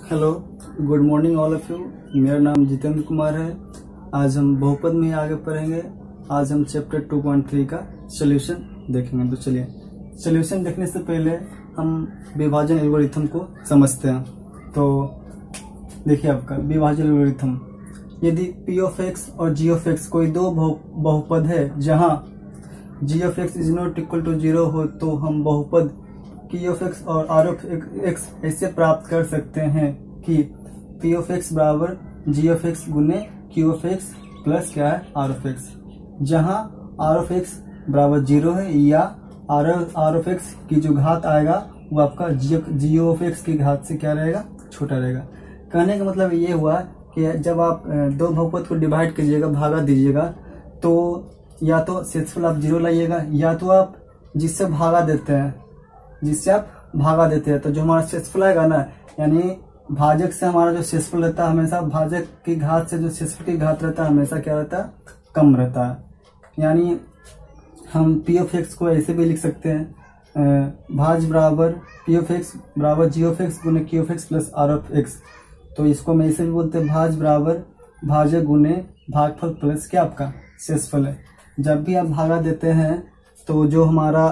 Hello, good morning all of you. मेरा नाम जितेंद्र कुमार है। आज हम बहुपद में आगे पढ़ेंगे। आज हम चैप्टर 2.3 का सॉल्यूशन देखेंगे। तो चलिए, सॉल्यूशन देखने से पहले हम विभाजन एल्गोरिथम को समझते हैं। तो देखिए, आपका विभाजन एल्गोरिथम, यदि p ऑफ x और g ऑफ x कोई दो बहुपद है जहां g of x is not equal to 0 हो, तो हम बहुपद p ऑफ x और r ऑफ x ऐसे प्राप्त कर सकते हैं कि p ऑफ x बराबर g ऑफ x गुने q ऑफ x प्लस क्या है r ऑफ x, जहां r ऑफ x बराबर 0 है या r ऑफ x की जो घात आएगा वो आपका g ऑफ x की घात से क्या रहेगा, छोटा रहेगा। कहने का मतलब ये हुआ कि जब आप दो बहुपद को डिवाइड कीजिएगा, भागा दीजिएगा, तो या तो शेषफल आप 0 लाइएगा या तो आप जिससे भागा देते हैं, तो जो हमारा शेषफल आएगा ना, यानी भाजक से हमारा जो शेषफल रहता है हमेशा भाजक की घात से जो शेषफल की घात रहता है हमेशा क्या रहता है, कम रहता है। यानी हम p ऑफ x को ऐसे भी लिख सकते हैं, भाज बराबर p ऑफ x बराबर g ऑफ x गुने q of x plus r of x। तो इसको मैं ऐसे भी बोलते हैं, भाज बराबर भाजक गुने भागफल प्लस क्या आपका शेषफल है। जब भी आप भागा देते हैं तो जो हमारा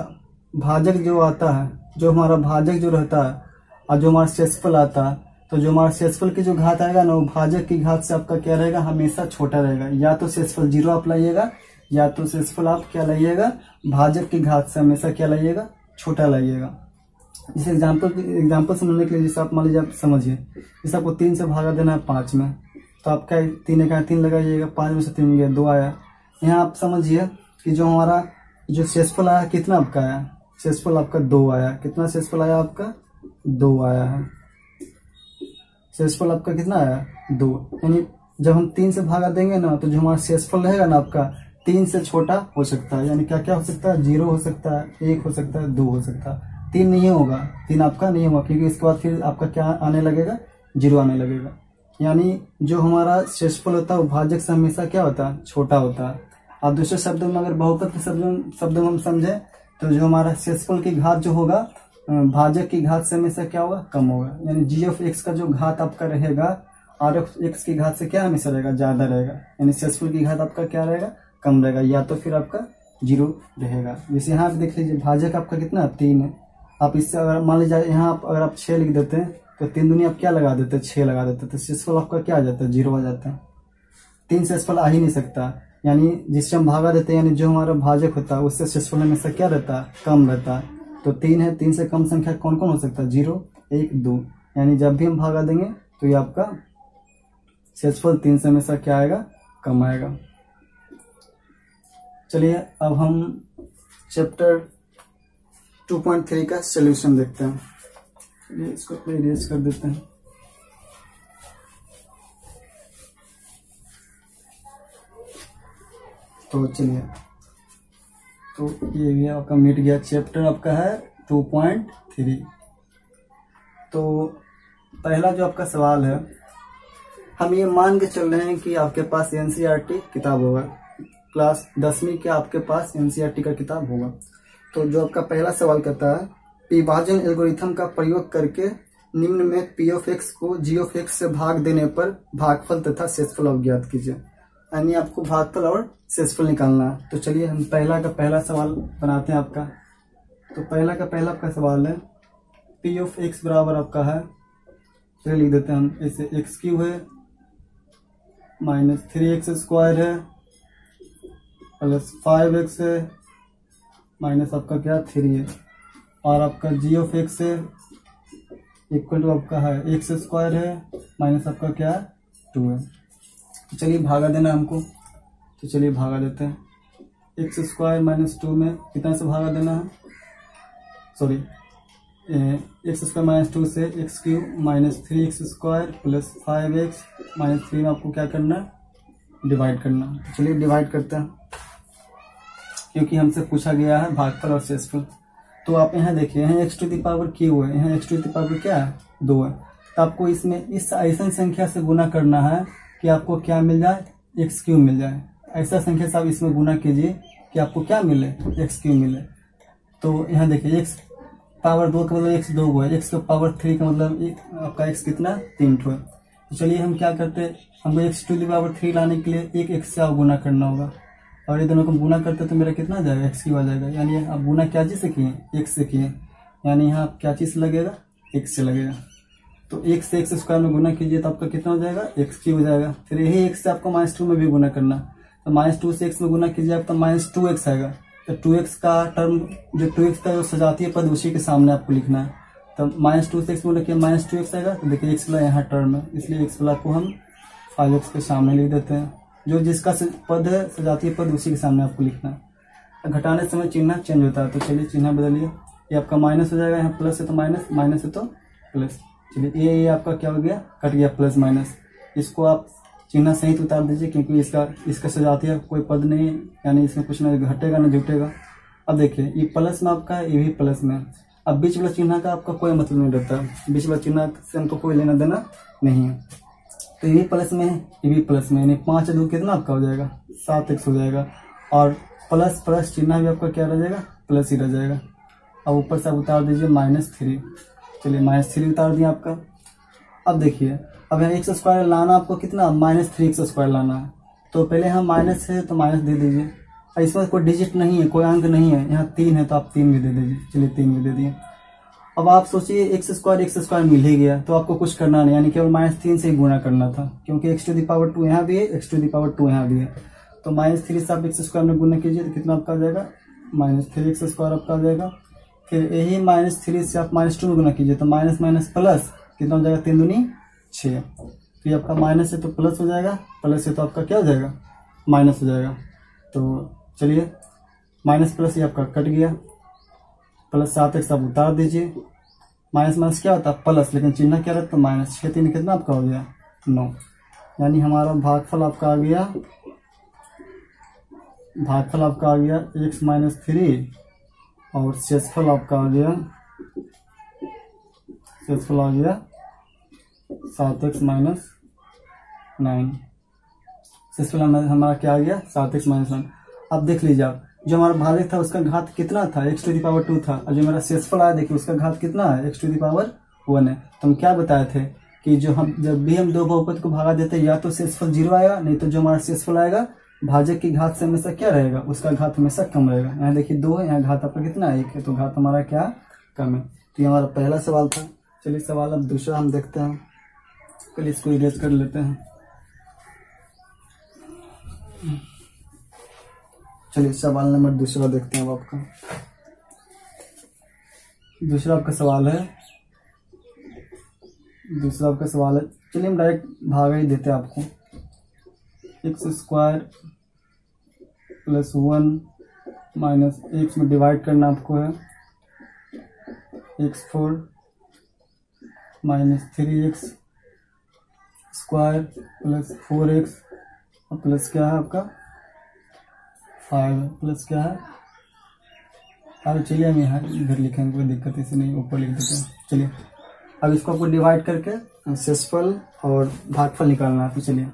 भाजक जो आता है, जो हमारा भाजक जो रहता है और जो हमारा शेषफल आता है, तो जो हमारा शेषफल की जो घात आएगा ना, वो भाजक की घात से आपका क्या रहेगा, हमेशा छोटा रहेगा। या तो शेषफल 0 आप लाइएगा या तो शेषफल आप क्या लाइएगा, भाजक की घात से हमेशा क्या लाइएगा, छोटा लाइएगा। जैसे एग्जाम्पल समझने के लिए, जैसे आप मान लीजिए, आप समझिए, जैसे आपको 3 से भागा देना है 5 में, तो आपका 3 लगाइएगा, 5 में से 3 गया 2 आया। यहाँ आप समझिए कि जो हमारा जो शेषफल आया कितना आपका आया, शेषफल आपका 2 आया। कितना शेषफल आया आपका, 2 आया है। शेषफल आपका कितना आया, 2। यानी जब हम 3 से भागा देंगे ना, तो जो हमारा शेषफल रहेगा ना आपका 3 से छोटा हो सकता है। यानी क्या क्या हो सकता है, 0 हो सकता है, 1 हो सकता है, 2 हो सकता है। 3 नहीं होगा, 3 आपका नहीं होगा, क्योंकि इसके बाद फिर आपका क्या आने लगेगा, 0 आने लगेगा। यानी जो हमारा शेषफल होता है वो भाजक से हमेशा क्या होता है, छोटा होता है। और दूसरे शब्दों में अगर बहुपद के शब्दों में हम समझे, तो जो हमारा शेषफल की घात जो होगा भाजक की घात से हमेशा क्या होगा, कम होगा। यानी g ऑफ x का जो घात आपका रहेगा r ऑफ x की घात से क्या हमेशा रहेगा, ज्यादा रहेगा। यानी शेषफल की घात आपका क्या रहेगा, कम रहेगा, या तो फिर आपका 0 रहेगा। जैसे यहाँ देख लीजिए, भाजक आपका कितना 3 है। आप इससे अगर मान लीजिए यहाँ अगर आप 6 लिख देते हैं, तो 3 दूनी आप क्या लगा देते हैं, 6 लगा देते हैं, तो शेषफल आपका क्या आ जाता है, 0 आ जाता है। 3 शेषफल आ ही नहीं सकता। यानी जिससे हम भागा देते हैं, यानी जो हमारा भाजक होता है उससे शेषफल हमेशा क्या रहता है, कम रहता है। तो 3 है, 3 से कम संख्या कौन कौन हो सकता है, 0, 1, 2। यानी जब भी हम भागा देंगे तो ये आपका शेषफल 3 से हमेशा क्या आएगा, कम आएगा। चलिए, अब हम चैप्टर 2.3 का सॉल्यूशन देखते हैं। इसको इरेज कर देते हैं। तो चलिए, तो ये भी आपका मिट गया। चैप्टर आपका है 2.3। तो पहला जो आपका सवाल है, हम ये मान के चल रहे हैं कि आपके पास NCERT किताब होगा, क्लास 10वीं के आपके पास NCERT का किताब होगा। तो जो आपका पहला सवाल कहता है, विभाजन एल्गोरिथम का प्रयोग करके निम्न में p ऑफ x को g ऑफ x से भाग देने पर भागफल तथा शेषफल अज्ञात कीजिए। यानी आपको भागफल और शेषफल निकालना है। तो चलिए, हम पहला का पहला सवाल बनाते हैं आपका। तो पहला का पहला आपका सवाल है, p ऑफ x बराबर आपका है, चलिए लिख देते हैं हम ऐसे, x³ है माइनस 3x स्क्वायर है प्लस 5x है माइनस आपका क्या 3 है, और आपका g ऑफ x है इक्वल टू आपका है x स्क्वायर है माइनस आपका क्या 2 है। तो चलिए भागा देना हमको, तो चलिए भागा देते हैं। x स्क्वायर माइनस 2 में कितना से भागा देना है, सॉरी, x स्क्वायर माइनस 2 से x³ minus 3x square plus 5x minus 3 में आपको क्या करना है, डिवाइड करना। तो चलिए डिवाइड करते हैं, क्योंकि हमसे पूछा गया है भागफल और शेषफल। तो आप यहाँ देखिए, यहाँ x to the power q है, यहाँ x टू द पावर क्या है, 2 है। तो आपको इसमें इस ऐसा संख्या से गुना करना है कि आपको क्या मिल जाए, x³ मिल जाए। ऐसा संख्या से आप इसमें गुना कीजिए कि आपको क्या मिले, x³ मिले। तो यहाँ देखिए, पावर 2 का मतलब x 2 है, x का पावर 3 का मतलब आपका x कितना 3 है। तो चलिए हम क्या करते हैं, हमको x टू द पावर 3 लाने के लिए एक x से आप गुना करना होगा, और ये दोनों को गुना करते तो मेरा कितना आ जाएगा x क्यूब आ जाएगा। यानी आप गुना क्या चीज से किए, x से किए, यानी यहाँ क्या चीज से लगेगा, x से लगेगा। तो x से x स्क्वायर में गुना कीजिए तो आपका कितना हो जाएगा, x क्यूब हो जाएगा। फिर यही x से आपको -2 में भी गुना करना, तो -2 से x में गुना कीजिए आप तो -2x आएगा। तो 2x का टर्म, जो 2x का जो सजातीय पद उसी के सामने आपको लिखना है। तो -2 से x में लिखिए -2x आएगा। तो देखिए x वाला यहाँ टर्म है, इसलिए x वाला को हम 5x के सामने लिख देते हैं। जो जिसका पद है सजातीय पद उसी के सामने आपको लिखना है। घटाने समय चिन्ह चेंज होता है, तो चलिए चिन्ह बदलिए। ये आपका माइनस हो जाएगा, यहाँ प्लस है तो माइनस, माइनस है तो प्लस। चलिए ये आपका क्या हो गया, कट गया प्लस माइनस। इसको आप चिन्ह सहित उतार दीजिए, क्योंकि इसका सजातीय कोई पद नहीं है, यानी इसमें कुछ ना घटेगा ना जुटेगा। अब देखिए ये प्लस में आपका है, ये भी प्लस में। अब बीच वाला चिन्ह का आपका कोई मतलब नहीं रहता, बीच वाला चिन्ह से हमको कोई लेना देना नहीं है। तो ये भी प्लस में है, ये भी प्लस में, यानी 5 2 कितना आपका हो जाएगा 7x हो जाएगा। और प्लस प्लस चिन्ह भी आपका क्या रह जाएगा, प्लस ही रह जाएगा। अब ऊपर से आप उतार दीजिए -3। चलिए -3 उतार दिया आपका। अब देखिए, अब यहाँ x स्क्वायर लाना आपको कितना, -3x स्क्वायर लाना है। तो पहले यहाँ माइनस है तो माइनस दे दीजिए। और इसमें कोई डिजिट नहीं है, कोई अंक नहीं है, यहाँ 3 है तो आप 3 भी दे दीजिए। चलिए 3 भी दे दिए। अब आप सोचिए x स्क्वायर मिल ही गया, तो आपको कुछ करना नहीं, यानी केवल -3 से ही गुणा करना था, क्योंकि x टू द पावर 2 यहाँ भी है, x टू द पावर 2 यहाँ भी है। तो -3 से आप x स्क्वायर में गुणा कीजिए तो कितना आपका आ जाएगा, -3x स्क्वायर आपका आ जाएगा। फिर यही -3 से आप -2 में गुना कीजिए तो माइनस माइनस प्लस कितना हो जाएगा, 3 दूनी 6। तो ये आपका माइनस है तो प्लस हो जाएगा, प्लस है तो आपका क्या हो जाएगा, माइनस हो जाएगा। तो चलिए माइनस प्लस ये आपका कट गया, प्लस 7x आप उतार दीजिए। माइनस माइनस क्या होता है, प्लस, लेकिन चिन्ह क्या रहता है, माइनस। 6 3 कितना आपका हो गया 9, यानी हमारा भागफल आपका आ गया, x -3 और शेषफल आपका आ गया 7x - 9। शेषफल हमारा क्या आ गया, 7x - 9। अब देख लीजिए आप, जो हमारा भाजक था उसका घात कितना था, x टू द पावर 2 था, और जो मेरा शेषफल आया देखिए उसका घात कितना है, x टू द पावर 1 है। तो हम क्या बताए थे कि जब भी हम दो बहुपद को भागा देते हैं, या तो शेषफल 0 आएगा, नहीं तो जो हमारा शेषफल आएगा भाजक की घात से हमेशा क्या रहेगा, उसका घात हमेशा कम रहेगा। यहाँ देखिए 2 है, यहाँ घात आपका कितना है, 1 है, तो घात हमारा क्या कम है। तो ये हमारा पहला सवाल था। चलिए सवाल अब दूसरा हम देखते हैं, पहले इसको इरेज कर लेते हैं। चलिए सवाल नंबर दूसरा देखते हैं। अब आपका दूसरा आपका सवाल है, चलिए हम डायरेक्ट भागा ही देते हैं आपको। x² + 1 - x में डिवाइड करना आपको है, x4 - 3x² + 4x और प्लस क्या है आपका 5, प्लस क्या है। अब चलिए हम यहाँ इधर लिखेंगे, कोई दिक्कत इसे नहीं, ऊपर लिख देते हैं। चलिए अब इसको आपको डिवाइड करके शेषफल और भागफल निकालना है। तो चलिए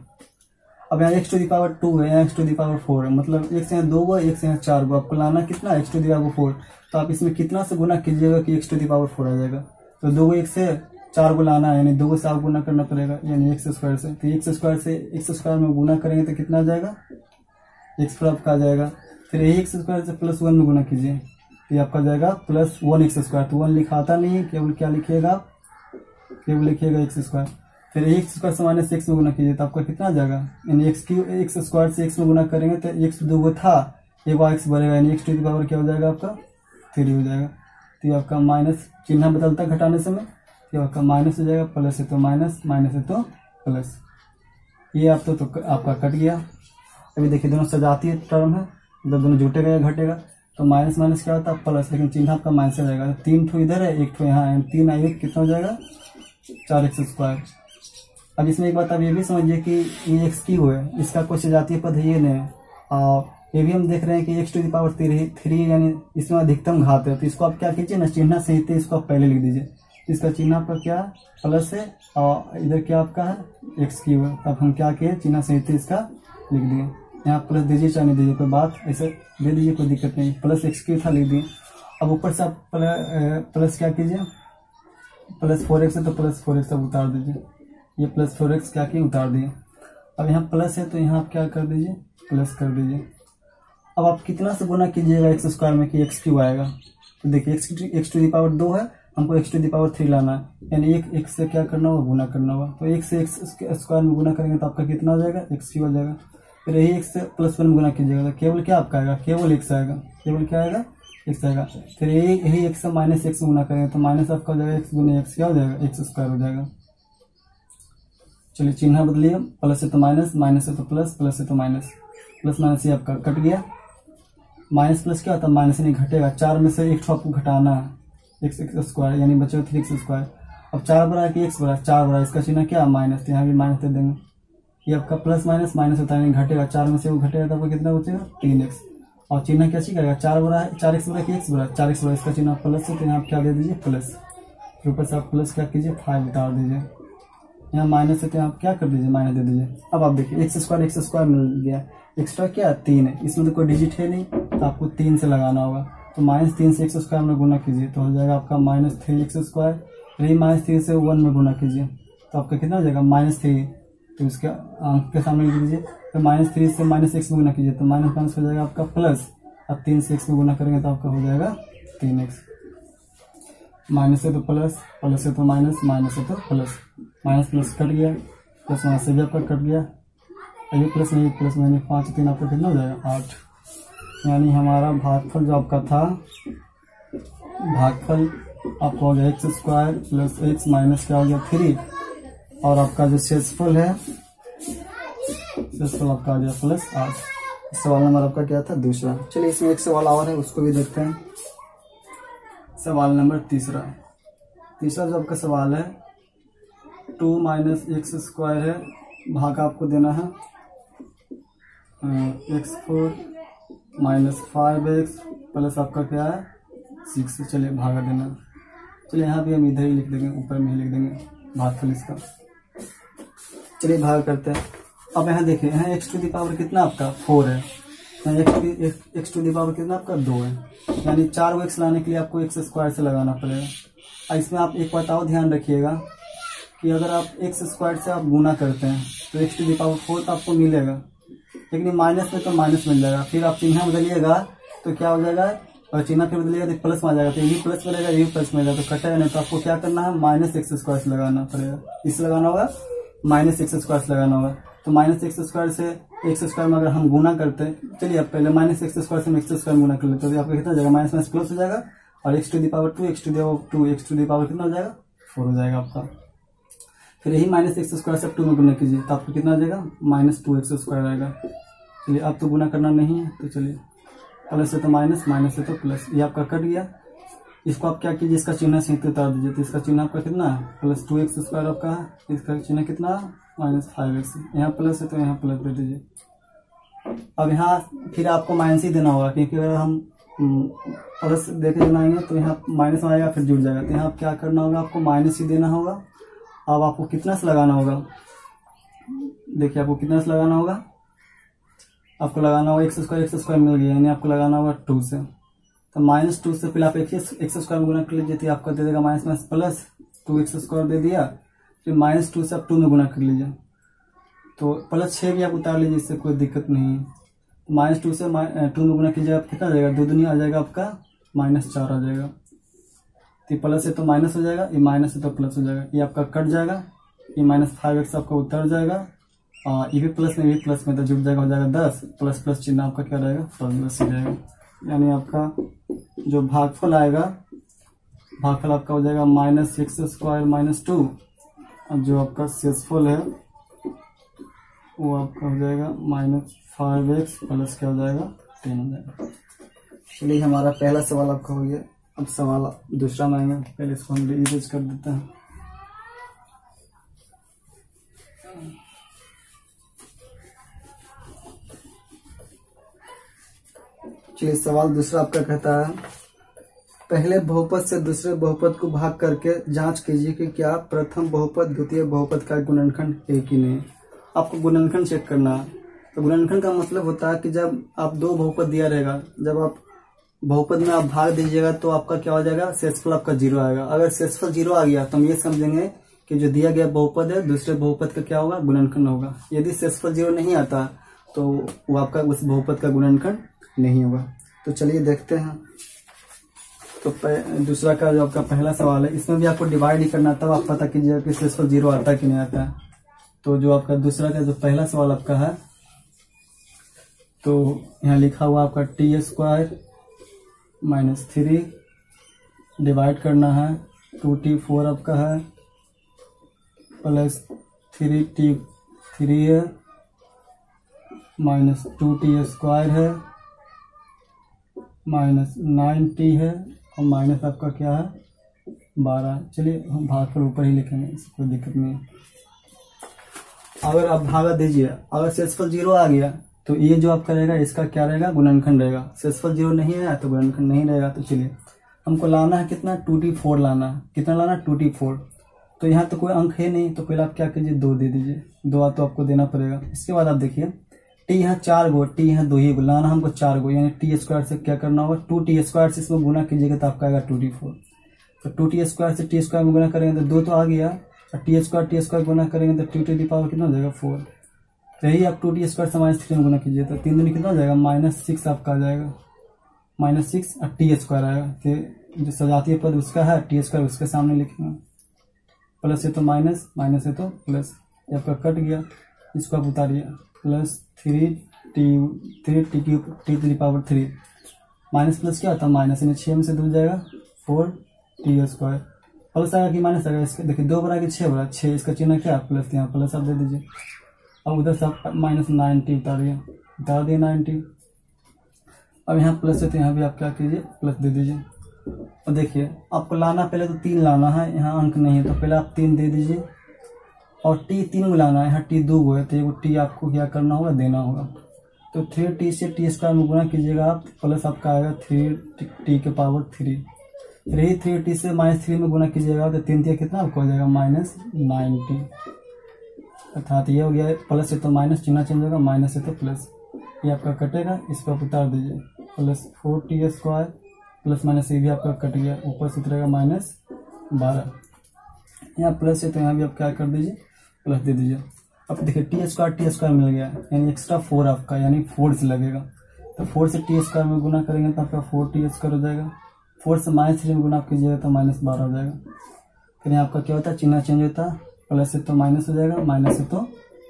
अब यहाँ x टू द पावर 2 है, यहाँ x टू द पावर 4 है, मतलब एक से यहाँ 2 है, एक से यहाँ 4 आपको लाना कितना, x टू द पावर 4। तो आप इसमें कितना से गुना कीजिएगा कि x टू द पावर 4 आ जाएगा। तो 2 1 से 4 को लाना है, यानी 2 से आप गुना करना पड़ेगा, यानी x स्क्वायर से। तो x स्क्वायर में गुना करेंगे तो कितना आ जाएगा, x आपका आ जाएगा। फिर यही x स्क्वायर से +1 में गुना कीजिए तो ये आपका जाएगा +1x स्क्वायर। तो 1 लिखाता नहीं है, केवल क्या लिखिएगा, केवल लिखिएगा x स्क्वायर। फिर x स्क्वायर से -x में गुना कीजिए तो आपका कितना आ जाएगा, यानी x स्क्वायर से x में गुना करेंगे तो x 2 था, एक बार x बढ़ेगा, यानी x टू द पावर क्या हो जाएगा आपका 3 हो जाएगा। तो ये आपका माइनस चिन्ह बदलता है घटाने समय, तो आपका माइनस हो जाएगा, प्लस है तो माइनस, माइनस है तो प्लस। ये आप तो आपका कट गया। अभी देखिए दोनों सजातीय टर्म है, जब दोनों जुटेगा या घटेगा तो माइनस माइनस क्या होता है प्लस, लेकिन चिन्ह आपका माइनस आ जाएगा। 3 ठो इधर है, 1 ठो यहाँ है, 3 आई कितना हो जाएगा 4x स्क्वायर। अब इसमें एक बात आप ये भी समझिए कि ये x क्यूब है, इसका कोई सजातीय पद ये नहीं है। और ये भी हम देख रहे हैं कि x टू द पावर 3 यानी इसमें अधिकतम घात है। तो इसको आप क्या कीजिए ना, चिन्ह सहित इसको आप पहले लिख दीजिए। इसका चिन्ह आपका क्या प्लस है और इधर क्या आपका है x क्यूब है। अब हम क्या किए, चिन्ह सहित इसका लिख दिए। यहाँ प्लस दीजिए चाहे नहीं दीजिए कोई बात, ऐसे दे दीजिए कोई दिक्कत नहीं, प्लस x क्यूब था लिख दिए। अब ऊपर से आप प्लस क्या कीजिए, प्लस 4x है तो प्लस 4x अब उतार दीजिए, ये प्लस 4x क्या किए उतार दिए। अब यहाँ प्लस है तो यहाँ आप क्या कर दीजिए, प्लस कर दीजिए। अब आप कितना से गुना कीजिएगा एक्स स्क्वायर में कि एक्स क्यूब आएगा, तो देखिए एक्स टू दी पावर 2 है, हमको एक्स टू दी पावर 3 लाना है, यानी एक से क्या करना होगा, गुना करना होगा। तो एक से एक्स स्क्वायर में गुना करेंगे तो आपका कितना हो जाएगा, एक्स क्यूब आ जाएगा। फिर यही एक से प्लस 1 में गुना कीजिएगा तो केवल क्या आपका आएगा, केवल एक्स आएगा, केवल क्या आएगा, एक्स आएगा। फिर यही एक्स से माइनस एक्स में गुना करेंगे तो माइनस आपका हो जाएगा एक्स गुना एक्स क्या हो जाएगा, एक्स स्क्वायर हो जाएगा। चलिए चिन्ह बदलिए, प्लस है तो माइनस, माइनस है तो प्लस, प्लस है तो माइनस, प्लस माइनस ये आपका कट गया। माइनस प्लस क्या होता है, माइनस नहीं घटेगा, 4 में से एक ठो आपको घटाना है, एक्स स्क्वायर यानी बचेगा 3x स्क्वायर। अब 4 बड़ा कि एक्स बड़ा, 4 बड़ा, इसका चिन्ह क्या माइनस, तो यहाँ भी माइनस दे देंगे। ये आपका प्लस माइनस माइनस होता है यानी घटेगा, 4 में से वो घटेगा तो आपको कितना बचेगा, 3x। और चिन्ह क्या करेगा, 4 बड़ा है, 4x बड़ा कि एक्स बड़ा, 4x बड़ा, इसका चिन्ह प्लस है तो यहाँ आप क्या दे दीजिए, प्लस। फिर ऊपर से आप प्लस क्या कीजिए, 5 उतार दीजिए। यहाँ माइनस है तो आप क्या कर दीजिए, माइनस दे दीजिए। अब आप देखिए एक्स स्क्वायर मिल गया, एक्स्ट्रा क्या 3 है, इसमें तो कोई डिजिट है नहीं तो आपको 3 से लगाना होगा। तो -3 से एक्स स्क्वायर में गुना कीजिए तो हो जाएगा आपका -3x स्क्वायर। फिर -3 से 1 में गुना कीजिए तो आपका कितना हो जाएगा, -3। तो इसके अंक के सामने लिख दीजिए। फिर -3 से -x में गुना कीजिए तो माइनस हो जाएगा आपका प्लस। अब 3 से x में गुना करेंगे तो आपका हो जाएगा 3x। माइनस है तो प्लस, प्लस है तो माइनस, माइनस है तो प्लस, माइनस प्लस कट गया, प्लस माइनस से भी आपका कट गया। ये प्लस में 5 3 आपका कितना हो जाएगा, 8। यानी हमारा भागफल जो आपका था, भागफल आपका हो गया x square plus x minus क्या हो गया 3, और आपका जो शेषफल है, शेषफल आपका आ गया प्लस 8। सवाल नंबर आपका क्या था, दूसरा। चलिए इसमें एक सवाल और है, उसको भी देखते हैं। सवाल नंबर तीसरा जो आपका सवाल है, 2 माइनस एक्स स्क्वायर है, भाग आपको देना है x4 माइनस 5x प्लस आपका क्या है 6। चलिए भागा देना। चलिए यहाँ भी हम इधर ही लिख देंगे, ऊपर में ही लिख देंगे भागफल इसका। चलिए भाग करते हैं। अब यहाँ देखिए, यहाँ x टू दी पावर कितना आपका 4 है, x टू दी पावर कितना आपका 2 है, यानी 4 को x लाने के लिए आपको x स्क्वायर से लगाना पड़ेगा। इसमें आप एक बात और ध्यान रखिएगा कि अगर आप x स्क्वायर से आप गुना करते हैं तो x टू दी पावर 4 तो आपको मिलेगा, लेकिन माइनस में तो माइनस मिल जाएगा। फिर आप चिन्ह बदलिएगा तो क्या हो जाएगा, और चिन्ह फिर बदलिएगा तो प्लस में आ जाएगा, तो ये प्लस मिलेगा, ये प्लस मिलेगा, तो कटेगा नहीं। तो आपको क्या करना है, माइनस एक्स स्क्वायर से लगाना पड़ेगा। इस लगाना होगा, माइनस एक्स स्क्वायर से लगाना होगा। तो माइनस एक्स स्क्वायर से एक्स स्क्वायर में अगर हम गुना करते हैं, चलिए आप पहले माइनस एक्स स्क्वायर से एक्स स्क्वायर में गुना कर लेते हैं तो आपको कितना हो जाएगा, माइनस माइनस प्लस हो जाएगा, और x to the power 2 x to the power कितना हो जाएगा 4 हो जाएगा आपका। फिर यही माइनस एक्स स्क्वायर से 2 में गुना कीजिए तो आपको कितना आ जाएगा, -2x स्क्वायर आएगा। चलिए अब तो गुना करना नहीं है, तो चलिए प्लस से तो माइनस, माइनस से तो प्लस, ये आपका कट गया। इसको आप क्या कीजिए, इसका चिन्ह सहित उतार दीजिए। तो इसका चिन्ह आपका कितना है, +2x स्क्वायर आपका है, इसका चिन्ह कितना -5x। यहाँ प्लस है तो यहाँ प्लस दे दीजिए। अब यहाँ फिर आपको माइनस ही देना होगा, क्योंकि अगर हम प्लस देके बनाएंगे तो यहाँ माइनस आएगा फिर जुड़ जाएगा। तो यहाँ क्या करना होगा, आपको माइनस ही देना होगा। अब आपको कितना से लगाना होगा, देखिए आपको कितना से लगाना होगा, आपको लगाना होगा एक्स स्क्वायर मिल गया, यानी आपको लगाना होगा 2 से। तो -2 से फिर आप एक्स स्क्वायर में गुना कर लीजिए तो आपका दे देगा minus minus plus 2x square दे दिया। फिर -2 से आप 2 में गुना कर लीजिए तो +6 भी आप उतार लीजिए, इससे कोई दिक्कत नहीं है। -2 से 2 में गुना कीजिएगा कितना आ जाएगा, 2 दूनी आ जाएगा आपका -4 आ जाएगा। तो प्लस है तो माइनस हो जाएगा, ये माइनस है तो प्लस हो जाएगा, ये आपका कट जाएगा, ये -5x आपका उतर जाएगा, और ये भी प्लस में तो जुड़ जाएगा, हो जाएगा 10। प्लस प्लस चिन्ह आपका क्या रहेगा, प्लस हो जाएगा। यानी आपका जो भागफल आएगा, भागफल आपका हो जाएगा -x स्क्वायर -2, और जो आपका शेषफल है वो आपका हो जाएगा -5x प्लस क्या हो जाएगा 10 हो जाएगा। चलिए हमारा पहला सवाल आपका हो गया। अब सवाल दूसरा में आएंगे, पहले इसको हम रिवाइज कर देते हैं। चलिए सवाल दूसरा आपका कहता है, पहले बहुपद से दूसरे बहुपद को भाग करके जांच कीजिए कि क्या प्रथम बहुपद द्वितीय बहुपद का गुणनखंड एक ही नहीं। आपको गुणनखंड चेक करना है। तो गुणनखंड का मतलब होता है कि जब आप 2 बहुपद दिया रहेगा, जब आप बहुपद में आप भाग दीजिएगा तो आपका क्या हो जाएगा, शेषफल आपका 0 आएगा। अगर शेषफल 0 आ गया तो हम ये समझेंगे कि जो दिया गया बहुपद है दूसरे बहुपद का क्या होगा, गुणनखंड होगा। यदि शेषफल 0 नहीं आता तो वो आपका उस बहुपद का गुणनखंड नहीं होगा। तो चलिए देखते हैं। तो दूसरा का जो आपका पहला सवाल है, इसमें भी आपको डिवाइड ही करना, तब आप पता कीजिएगा कि शेषफल 0 आता है कि नहीं आता है। तो जो आपका दूसरा का जो पहला सवाल आपका है, तो यहाँ लिखा हुआ आपका t² - 3 डिवाइड करना है 2t4 आपका है प्लस 3t3 है माइनस 2t² है माइनस 9t है और माइनस आपका क्या है 12। चलिए हम भागफल ऊपर ही लिखेंगे, इससे कोई दिक्कत नहीं है। अगर आप भागा दीजिए, अगर शेषफल 0 आ गया तो ये जो आपका रहेगा इसका क्या रहेगा, गुणनखंड रहेगा। शेषफल 0 नहीं आया तो गुणनखंड नहीं रहेगा। तो चलिए हमको लाना है कितना, 2t4 लाना है। कितना लाना है, 2t4। तो यहाँ तो कोई अंक है नहीं, तो पहले आप क्या कीजिए, 2 दे दीजिए। 2 तो आपको देना पड़ेगा। इसके बाद आप देखिए t यहाँ 4 गो, t यहाँ 2 ही गो, लाना हमको 4 गो, यानी t² से क्या करना होगा, 2t² से इसमें गुना कीजिएगा तो आपका आएगा 2t4। तो 2t² से t² में गुना करेंगे तो 2 तो आ गया, और t² गुना करेंगे तो 2 to the पावर कितना हो जाएगा 4। तो यही आप 2t² से -3 में गुना कीजिए तो 3 दूनी कितना हो जाएगा, -6 आपका आ जाएगा, -6 और t² आएगा। फिर जो सजातीय पद उसका है, t² उसके सामने लिखेंगे, प्लस है तो माइनस, माइनस है तो प्लस, ये आपका कट गया। इसको आप उतारिए, प्लस 3t3 माइनस प्लस क्या होता है माइनस, यानी 6 में से 2 जाएगा 4t² प्लस आएगा कि माइनस आएगा। इसके देखिए 2 बड़ा कि 6 बड़ा, 6 इसका चिन्ह क्या प्लस, यहाँ प्लस आप दे दीजिए। अब उधर से आप -9t उतारिए, उतार दिए 9t। अब यहाँ प्लस है तो यहाँ भी आप क्या कीजिए, प्लस दे दीजिए। और देखिए आपको लाना पहले तो 3 लाना है, यहाँ अंक नहीं है तो पहले आप 3 दे दीजिए। और t 3 को लाना है, यहाँ t 2 को है तो एगो t आपको क्या करना होगा, देना होगा। तो 3t से t² में गुना कीजिएगा आप, प्लस आपका आएगा 3t के पावर 3। फिर ही 3t से -3 में गुना कीजिएगा तो 3 कितना आपको हो जाएगा -9t। अर्थात ये हो गया, प्लस है तो माइनस, चिन्ह चेंज होगा, माइनस है तो प्लस, ये आपका कटेगा, इसको आप उतार दीजिए। प्लस 4t² प्लस माइनस ये भी आपका कट गया, ऊपर से उतरेगा -12। यहाँ प्लस है तो यहाँ भी आप क्या कर दीजिए, प्लस दे दीजिए। अब देखिए t² मिल गया, यानी एक्स्ट्रा 4 आपका, यानी 4 से लगेगा। तो 4 से t² में गुना करेंगे तो आपका 4t² हो जाएगा। 4 से -3 में गुना कीजिएगा तो -12 हो जाएगा। फिर यहाँ आपका क्या होता है, चिन्ह चेंज होता है, प्लस है तो माइनस हो जाएगा, माइनस है तो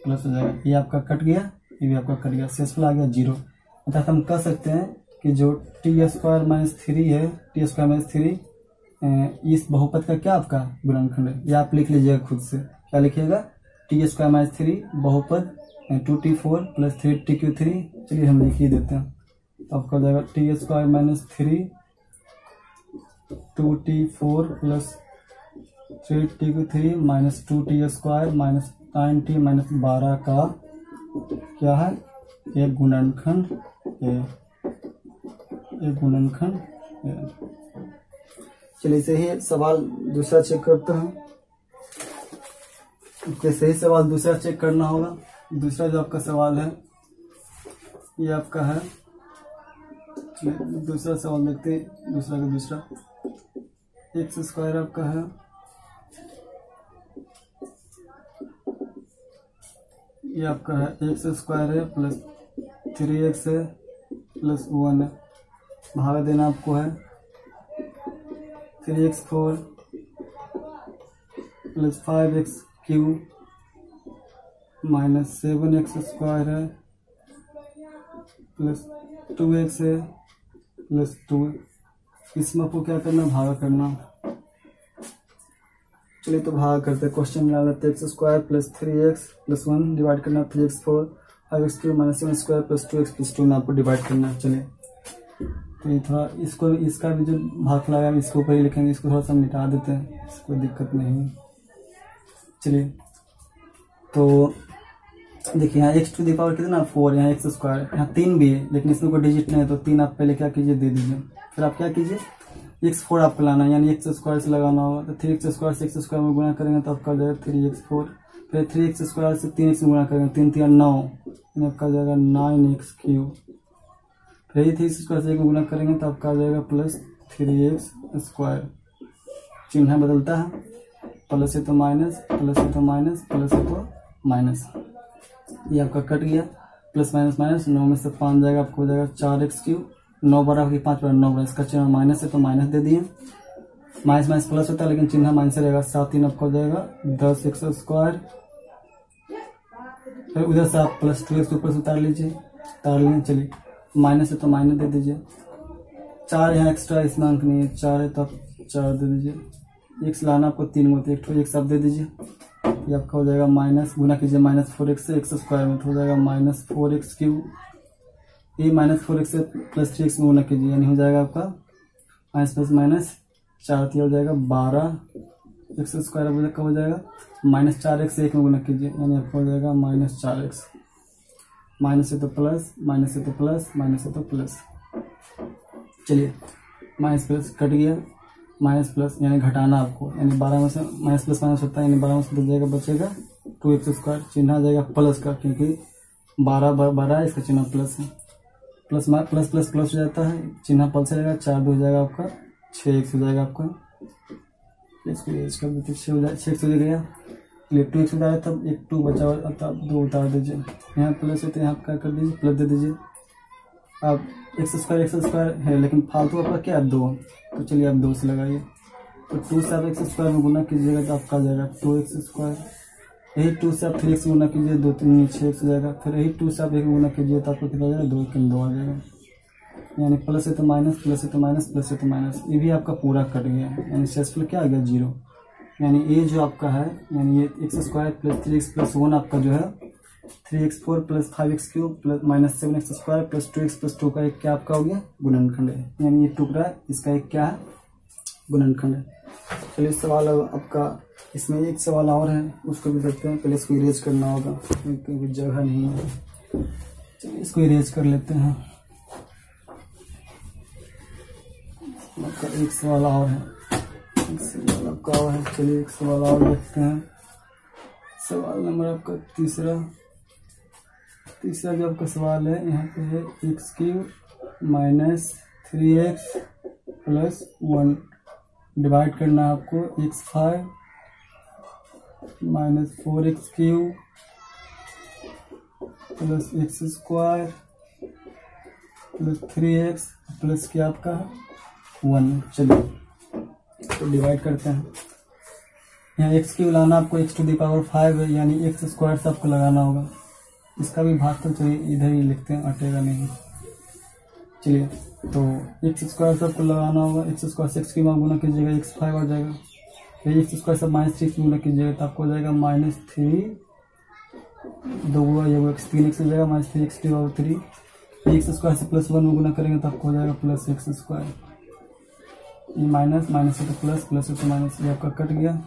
प्लस हो जाएगा। ये आपका कट गया, ये भी आपका कट गया, शेषफल आ गया 0। अर्थात हम कह सकते हैं कि जो t² - 3 है, t² - 3 इस बहुपद का क्या आपका गुणनखंड है। ये आप लिख लीजिएगा खुद से, क्या लिखिएगा, t² - 3 बहुपद 2t4 प्लस 3t3। चलिए हम लिख ही देते हैं, आपका हो जाएगा t² - 3 2t4 plus 3t3 minus 2t² minus 9t minus 12 का क्या है, एक गुणनखंड है, एक गुणनखंड है। चलिए सही सवाल दूसरा चेक करते हैं। ओके, सही सवाल दूसरा चेक करना होगा। दूसरा जो आपका सवाल है ये आपका है, दूसरा सवाल देखते हैं। दूसरा का दूसरा x² आपका है, ये आपका है x² है प्लस 3x है प्लस 1 है। भाग देना आपको है 3x4 plus 5x³ minus 7x² है प्लस 2x है प्लस 2। इसमें आपको क्या करना, भाग करना। चलिए तो भाग करते हैं। क्वेश्चन में डालते x² plus 3x plus 1 divide करना 3x4 5x³ minus 7x² plus 2x plus 2 में आपको डिवाइड करना। चलिए तो ये थोड़ा इसको, इसका भी जो भाग लगाया इसको ऊपर ही लिखेंगे, इसको थोड़ा सा मिटा देते हैं, इसको दिक्कत नहीं है। चलिए तो देखिए यहाँ x टू द पावर कितना 4, यहाँ x², यहाँ 3 भी है लेकिन इसमें कोई डिजिट नहीं है, तो 3 आप पहले क्या कीजिए, दे दीजिए। फिर आप क्या कीजिए, x4 आपको लाना है, यानी x² से लगाना होगा। तो 3x² से x² में गुना करेंगे तो आपका जाएगा 3x4, फिर 3x² से 3x में गुना करेंगे, 3 3 9, आपका जाएगा 9x³। फिर यही 3x² से 1 में गुना करेंगे तो आपका आ जाएगा प्लस 3x²। चिन्ह बदलता है, प्लस है तो माइनस, प्लस है तो माइनस, प्लस है तो माइनस। ये आपका कट गया, प्लस माइनस माइनस, 9 में से 5 जाएगा, आपको हो जाएगा 4x³। 9 बड़ा कि 5 बड़ा, 9 बड़ा, इसका चिन्ह माइनस है तो माइनस दे दिए। माइनस माइनस प्लस होता है लेकिन चिन्ह माइनस रहेगा। 7 3 आपका हो जाएगा 10x²। फिर उधर से आप प्लस 2x ऊपर से उतार लीजिए, उतार लेंगे। चलिए माइनस है तो माइनस दे दीजिए। 4 यहाँ एक्स्ट्रा इसमें अंक नहीं है, 4 है तो आप 4 दे दीजिए। x लाना आपको 3 में, तो एक ठो x आप दे दीजिए। ये आपका हो जाएगा माइनस, गुना कीजिए माइनस 4x से x² में, तो हो जाएगा माइनस 4x³। ये माइनस 4x से प्लस 3x में गुना कीजिए, यानी हो जाएगा आपका माइनस प्लस माइनस 4 हो जाएगा 12x² कब हो जाएगा माइनस 4x से 1 में गुना कीजिए, यानी आपका हो जाएगा माइनस 4x। माइनस है तो प्लस, माइनस है तो प्लस, माइनस है तो प्लस। चलिए माइनस प्लस कट गया, माइनस प्लस यानी घटाना आपको, यानी 12 में से माइनस प्लस माइनस होता है, यानी 12 में से जाएगा बचेगा 2x²। चिन्ह आ जाएगा प्लस का, क्योंकि 12 इसका चिन्ह प्लस है। प्लस प्लस प्लस प्लस हो जाता है, चिन्ह प्लस रहेगा। 4 2 हो जाएगा आपका 6x हो जाएगा आपका। इसको एज कर देते 6x हो गया। 2x उतारा तब 1 2 बचा हुआ, तब 2 उतार दीजिए। यहाँ प्लस है तो यहाँ क्या कर दीजिए, प्लस दे दीजिए। अब x² है लेकिन फालतू आपका क्या है 2, तो चलिए आप 2 से लगाइए। तो 2 से आप x² में गुना कीजिएगा तो आपका आ जाएगा 2x²। यही 2 से आप 3x गुना कीजिए, 2 3 6x हो जाएगा। फिर यही 2 से आप 1 गुना कीजिए तो आपको कितना आ जाएगा 2 3 2 आ जाएगा। यानी प्लस है तो माइनस, प्लस है तो माइनस, प्लस है तो माइनस। ये भी आपका पूरा कट गया, यानी शेषफल क्या आ गया 0। यानी ये जो आपका है, यानी ये x² प्लस 3x प्लस 1 आपका जो है 3x4 plus 5x³ plus minus 7x² plus 2x plus 2 का एक क्या आपका हो गया गुणनखंड है। यानी ये टुकड़ा है, इसका एक क्या है गुणनखंड है। चलिए सवाल आपका, इसमें एक सवाल और है, उसको भी देखते हैं। पहले इसको इरेज करना होगा क्योंकि जगह नहीं है। चलिए इसको इरेज कर लेते हैं। आपका एक सवाल और है, एक सवाल आपका और है। चलिए एक सवाल और देखते हैं। सवाल नंबर आपका तीसरा जो आपका सवाल है, यहाँ पे है x³ minus 3x plus 1 divide करना है आपको x5 minus 4x³ plus x² plus 3x plus क्या आपका 1। चलिए तो डिवाइड करते हैं। यहाँ x³ लाना आपको x⁵ है, यानी x² से आपको लगाना होगा। इसका भी भाग तो चलिए इधर ही लिखते हैं, अटेगा नहीं। चलिए तो x² से आपको लगाना होगा, x² से x³ में गुना कीजिएगा x5 आ जाएगा। फिर x² से माइनस 3 गुना कीजिएगा तो आपको हो जाएगा माइनस 3 2 ये 3x हो जाएगा माइनस 3x³ 3। x² से प्लस 1 में गुना करेंगे तो आपको हो जाएगा प्लस x²। ये माइनस माइनस है तो प्लस, प्लस है तो माइनस। ये आपका कट गया,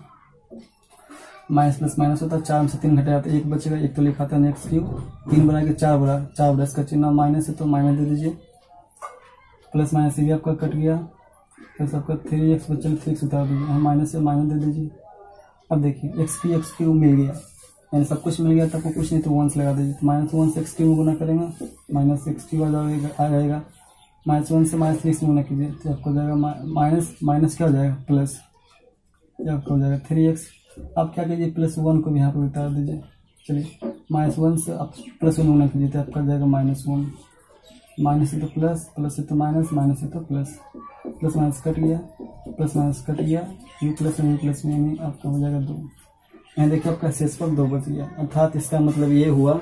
माइनस प्लस माइनस होता है। 4 में से 3 घटाया तो 1 बचेगा, 1 तो लिखा था x³। 3 बना के 4 बड़ा, इसका चिन्ह माइनस है तो माइनस दे दीजिए। प्लस माइनस ये भी आपका कट गया, प्लस आपका 3x बचा, 3x उतार दीजिए। हम माइनस से माइनस दे दीजिए। अब देखिए x³ मिल गया, यानी सब कुछ मिल गया तो आपको कुछ नहीं तो 1 लगा दीजिए। तो माइनस 1 से x³ में गुना करेंगे, माइनस x³ आ जाएगा। माइनस 1 से माइनस 3x में गुना कीजिए तो आपको हो जाएगा माइनस माइनस क्या हो जाएगा प्लस, ये आपको हो जाएगा 3x। आप क्या कीजिए प्लस 1 को भी यहाँ पर उतार दीजिए। चलिए माइनस 1 से आप प्लस 1 गुना कीजिए तो आपका हो जाएगा -1। माइनस है तो प्लस, प्लस है तो माइनस, माइनस है तो प्लस। प्लस माइनस कट गया, प्लस माइनस कट गया। ये प्लस में प्लस में आपका हो जाएगा 2। यहाँ देखिए आपका शेषफल 2 बच गया। अर्थात इसका मतलब ये हुआ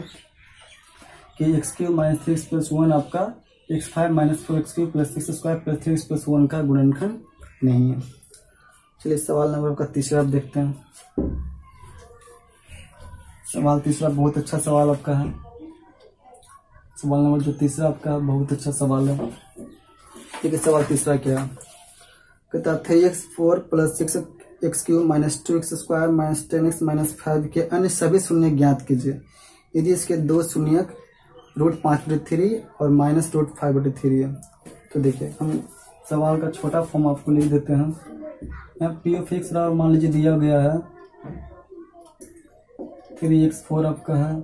कि x³ माइनस 3x प्लस 1 आपका x5 minus 4x³ plus 6² plus 3x plus 1 का गुणनखंड नहीं है। चलिए सवाल नंबर आपका तीसरा आप देखते हैं। सवाल तीसरा बहुत अच्छा सवाल आपका है। सवाल नंबर जो तीसरा आपका बहुत अच्छा सवाल है। ठीक है, सवाल तीसरा क्या है, कहता 3x4 plus 6x³ minus 2x² minus 10x minus 5 के अन्य सभी शून्य ज्ञात कीजिए यदि इसके 2 शून्यक √5/3 और माइनस √5/3 है। तो देखिए हम सवाल का छोटा फॉर्म आपको लिख देते हैं। यहाँ p(x) और मान लीजिए दिया गया है 3x4 आपका है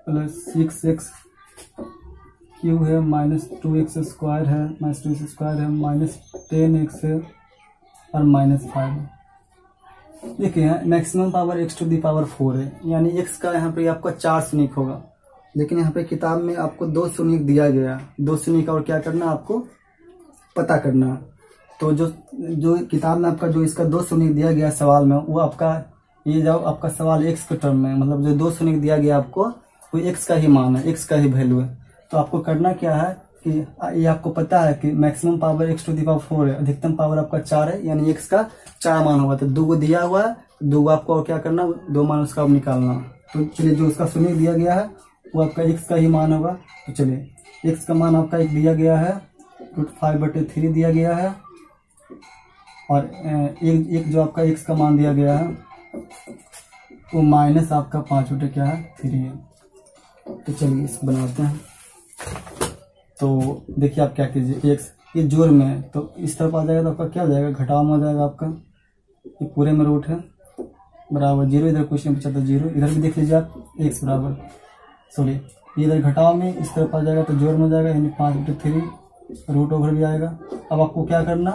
प्लस 6x क्यू है -2x² है, -2x² है, -10x है और -5 है। देखिए मैक्सिमम पावर x⁴ है, यानी x का यहाँ पे आपका 4 शून्य होगा, लेकिन यहाँ पे किताब में आपको 2 शून्य दिया गया, 2 शून्य का और क्या करना आपको पता करना। तो जो किताब में आपका जो इसका 2 शून्य दिया गया सवाल में, वो आपका ये जो आपका सवाल x के टर्म में, मतलब जो 2 शून्य दिया गया आपको वो x का ही मान है, x का ही वैल्यू है। तो आपको करना क्या है कि ये आपको पता है कि मैक्सिमम पावर x⁴ है, अधिकतम पावर आपका 4 है, यानी x का 4 मान होगा। तो 2 दिया हुआ है, 2 आपको और क्या करना, 2 मान उसका निकालना। तो चलिए जो उसका शून्य दिया गया है वो आपका x का ही मान होगा। तो चलिए x का मान आपका एक दिया गया है √5/3 दिया गया है, और एक जो आपका x का मान दिया गया है वो माइनस आपका 5/3 है। तो चलिए इसको बनाते हैं। तो देखिए आप क्या कीजिए, x ये जोड़ में है तो इस तरफ आ जाएगा तो आपका क्या हो जाएगा, घटाव में हो जाएगा आपका, ये पूरे में रूट है बराबर 0, इधर कुछ नहीं बचा तो 0, इधर भी देख लीजिए आप x बराबर, सॉरी ये इधर घटाव में इस तरफ आ जाएगा तो जोड़ में हो जाएगा, यानी 5/3 रूट ओवर भी आएगा। अब आपको क्या करना,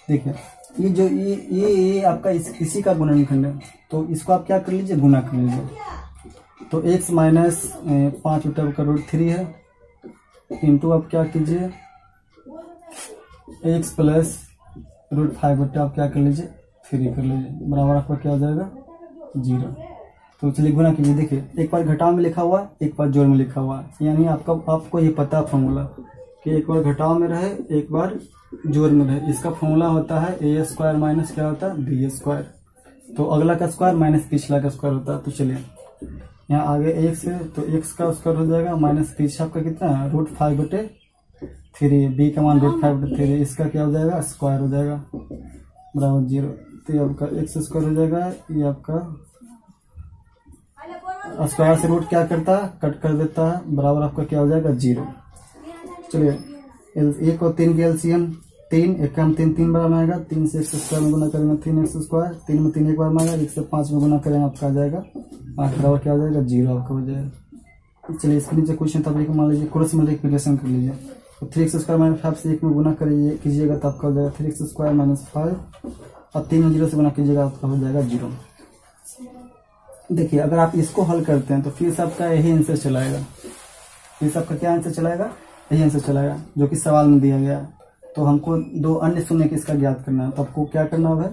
देखिए ये जो ये आपका इसी का गुणनखंड है, तो इसको आप क्या कर लीजिए, गुना कर लीजिए। तो x माइनस 5/√3 है, इंटू आप क्या कीजिए x प्लस √5 आप क्या कर लीजिए 3 कर लीजिए, बराबर आपका क्या हो जाएगा 0। तो चलिए गुना कीजिए। देखिए एक बार घटाव में लिखा हुआ, एक बार जोड़ में लिखा हुआ, यानी आपको ये पता फॉर्मूला कि एक बार घटाव में रहे एक बार जोड़ में रहे। इसका फॉर्मूला होता है a² माइनस क्या होता है b²। तो अगला का स्क्वायर माइनस पिछला का स्क्वायर होता है। तो चलिए यहाँ आगे x है तो x का स्क्वायर हो जाएगा, माइनस पीछे आपका कितना है √5/3, b का मान √5/3, इसका क्या हो जाएगा स्क्वायर हो जाएगा बराबर 0। तो ये आपका x² हो जाएगा, ये आपका स्क्वायर से रूट क्या करता है कट कर देता है, बराबर आपका क्या हो जाएगा 0। चलिए 1 और 3 की एलसीएम 3, 1 का 3 बार में आएगा, 3 से x² में गुना करेंगे 3x², 3 में 3 एक बार में आएगा, 1 से 5 में गुना करेंगे आपका आ जाएगा 5 बराबर क्या हो जाएगा 0 आपका हो जाएगा। चलिए इसके नीचे क्वेश्चन तब मान लीजिए क्रॉस मल्टीप्लिकेशन कर लीजिए। तो 3x² - 5 से 1 में गुना कीजिएगा तो आपका हो जाएगा 3x² - 5, और 3 में 0 से गुना कीजिएगा आपका हो जाएगा 0। देखिए अगर आप इसको हल करते हैं तो फिर सबका यही आंसर चलाएगा, फिर सबका क्या आंसर चलाएगा, यही आंसर चलाएगा जो कि सवाल में दिया गया है। तो हमको 2 अन्य शून्य के इसका ज्ञात करना है, तो आपको क्या करना होगा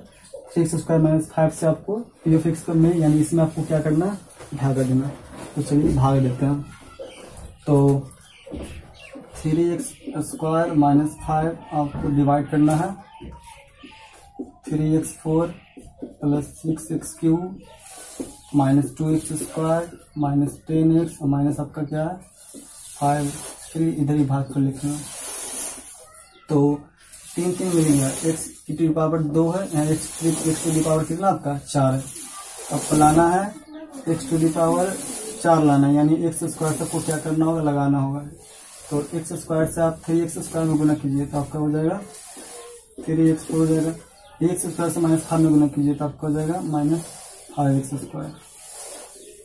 3x² - 5 से आपको p(x) में, यानी इसमें आपको क्या करना भाग देना। तो चलिए भाग देते हैं। तो 3x² - 5 आपको डिवाइड करना है, 3x4 + 6x³ -2x² -10x और माइनस आपका क्या है 5, फिर इधर ही भाग कर लिखना। तो 3 मिल गया, x⁴ 2 है, यहाँ x⁴ कितना आपका 4 है। अब लाना है x⁴ 4 लाना है, यानी x² से आपको क्या करना होगा लगाना होगा। तो x² से आप 3x² में गुना कीजिए तो आपका हो जाएगा 3x4 हो जाएगा, x² से -5 में गुना कीजिए तो आपका हो जाएगा -5x²।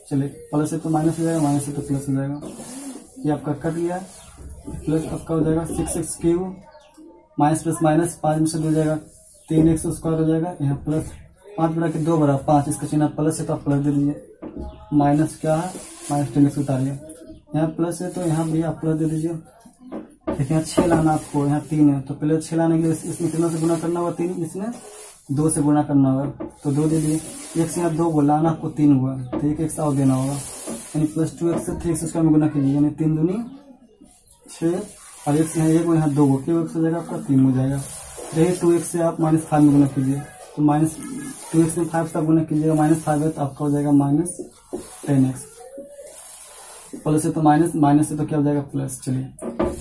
चलिए प्लस है तो माइनस हो जाएगा, माइनस है तो प्लस हो जाएगा, ये आपका कट गया, प्लस आपका हो जाएगा 6x³ माइनस प्लस माइनस 5 में से 2 जाएगा 3x² हो जाएगा, यहाँ प्लस 5/2 बराबर 5, इसका चिन्ह प्लस है तो आप प्लस दे दीजिए, माइनस क्या है -10x उतारिए, यहाँ प्लस है तो यहाँ भी आप प्लस दे दीजिए। देखिए यहाँ 6 लाना आपको, यहाँ 3 है तो पहले 6 लाने के लिए इसमें कितना से गुना करना होगा 3, इसमें 2 से गुना करना होगा तो 2 दे दिए, 1 से यहाँ 2 बोला ना आपको 3 हुआ तो 1 एक्स्ट्रा और देना होगा, यानी +2x से 3x² में गुना कीजिए, यानी 3 दूनी 6 और 1 से यहाँ 2 हो, क्यों 1 हो जाएगा आपका 3 हो जाएगा। यही 2x से आप -5 में गुना कीजिए तो -2x में 5 से आप गुना कीजिएगा, -5 है तो आपका हो जाएगा -10x, प्लस है तो माइनस है तो क्या हो जाएगा प्लस। चलिए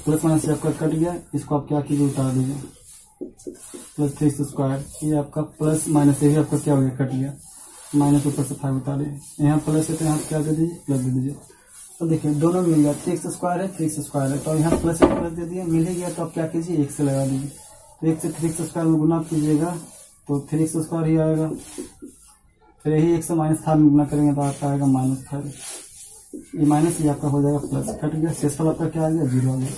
प्लस माइनस से आपका कट गया, इसको आप क्या कीजिए उतार दीजिए, +3x², ये आपका प्लस माइनस से भी आपका क्या हो गया कट गया, माइनस ऊपर से 5 उतार दीजिए, यहाँ प्लस है तो यहाँ क्या दे दीजिए प्लस दे दीजिए। तो देखिए दोनों मिल गया, 3x² है 3x² है तो यहाँ प्लस प्लस दे दिए, मिल ही गया तो आप क्या कीजिए 1 से लगा दीजिए, तो 1 से 3x² में गुना कीजिएगा तो 3x² ही आएगा, फिर यही 1 से -5 में गुना करेंगे तो आपका आएगा -5। ये माइनस, ये आपका हो जाएगा प्लस, कट गया, शेषफल आपका क्या आ गया, 0 आ गया।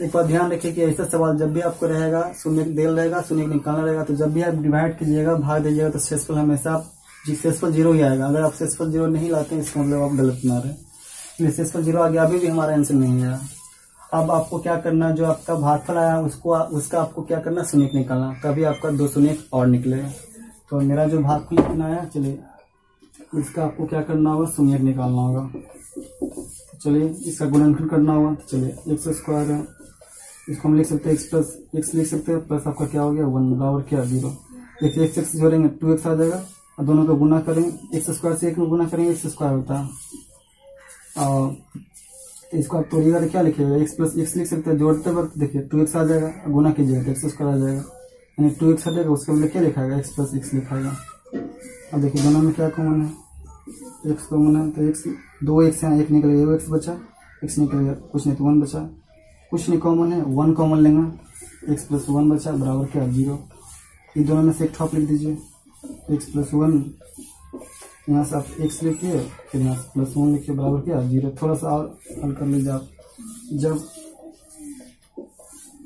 एक बात ध्यान रखिए कि ऐसा सवाल जब भी आपको रहेगा, शून्य देल रहेगा, शून्य निकालना रहेगा, तो जब भी आप डिवाइड कीजिएगा, भाग दीजिएगा, तो शेषफल हमेशा शेषफल 0 ही आएगा। अगर आप शेषफल 0 नहीं लाते हैं, इसका मतलब आप गलत बना रहे हैं। शेषफल 0 आ गया, अभी भी हमारा आंसर नहीं आया। अब आपको क्या करना, जो आपका भागफल आया उसका आपको क्या करना, शून्य निकालना, तभी आपका 2 शून्य और निकलेगा। तो मेरा जो भागफल कितना आया, चलिए इसका आपको क्या करना होगा, शून्य निकालना होगा। चलिए इसका गुणनखंड करना होगा। तो चलिए x स्क्वायर है, इसको हम लिख सकते हैं x प्लस x लिख सकते हैं, प्लस आपका क्या हो गया 1 बराबर क्या 0। देखिए x जोड़ेंगे 2x आ जाएगा, और दोनों को गुना करेंगे, x स्क्वायर से 1 में गुना करेंगे, x स्क्वायर होता है। और इसको आप तोड़िएगा तो क्या लिखिएगा, x प्लस x लिख सकते हैं, जोड़ते वक्त देखिए 2x आ जाएगा, गुना कीजिएगा तो x स्क्वायर आ जाएगा, यानी 2x हटेगा, उसके लिए क्या लिखाएगा, x प्लस x लिखाएगा। अब देखिए दोनों में क्या कॉमन है, x कॉमन है, तो x 2x है, 1 निकल गया, x बचा, x निकल गया, कुछ नहीं तो 1 बचा, कुछ नहीं कॉमन है, 1 कॉमन लेंगे, x प्लस 1 बचा बराबर क्या 0। ये दोनों में से एक ठॉप लिख दीजिए, x प्लस 1, यहाँ से आप x लिखिए, फिर यहाँ से प्लस 1 लिखिए, बराबर क्या 0। थोड़ा सा और हल कर लीजिए आप,